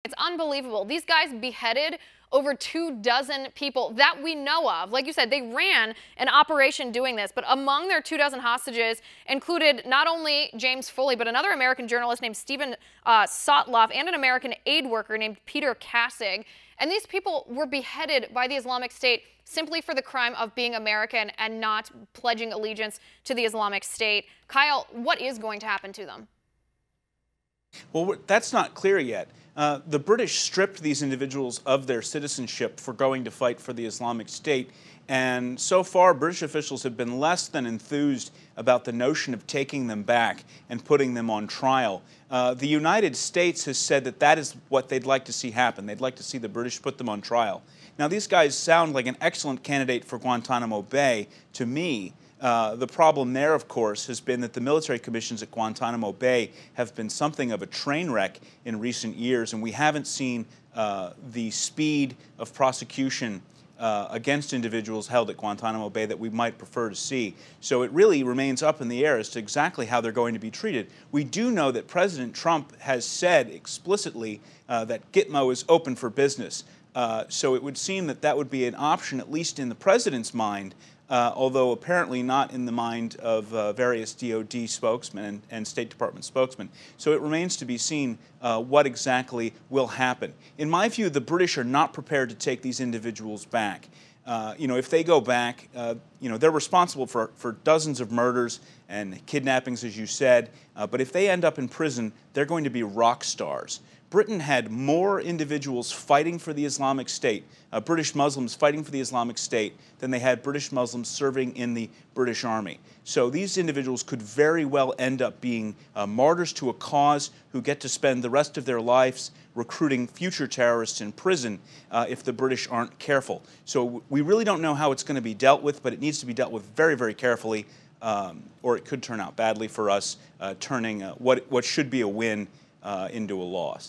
It's unbelievable. These guys beheaded over 24 people that we know of. Like you said, they ran an operation doing this, but among their 24 hostages included not only James Foley, but another American journalist named Stephen Sotloff and an American aid worker named Peter Kassig. And these people were beheaded by the Islamic State simply for the crime of being American and not pledging allegiance to the Islamic State. Kyle, what is going to happen to them? Well, that's not clear yet. The British stripped these individuals of their citizenship for going to fight for the Islamic State, and so far British officials have been less than enthused about the notion of taking them back and putting them on trial. The United States has said that that is what they'd like to see happen. They'd like to see the British put them on trial. Now, these guys sound like an excellent candidate for Guantanamo Bay to me. The problem there, of course, has been that the military commissions at Guantanamo Bay have been something of a train wreck in recent years, and we haven't seen the speed of prosecution against individuals held at Guantanamo Bay that we might prefer to see. So it really remains up in the air as to exactly how they're going to be treated. We do know that President Trump has said explicitly that Gitmo is open for business. So it would seem that that would be an option, at least in the president's mind, although apparently not in the mind of various DoD spokesmen and State Department spokesmen. So it remains to be seen what exactly will happen. In my view, the British are not prepared to take these individuals back. If they go back, they're responsible for dozens of murders and kidnappings, as you said, but if they end up in prison, they're going to be rock stars. Britain had more individuals fighting for the Islamic State, British Muslims fighting for the Islamic State, than they had British Muslims serving in the British Army. So these individuals could very well end up being martyrs to a cause who get to spend the rest of their lives recruiting future terrorists in prison if the British aren't careful. So we really don't know how it's going to be dealt with, but it needs to be dealt with very, very carefully, or it could turn out badly for us, turning what should be a win into a loss.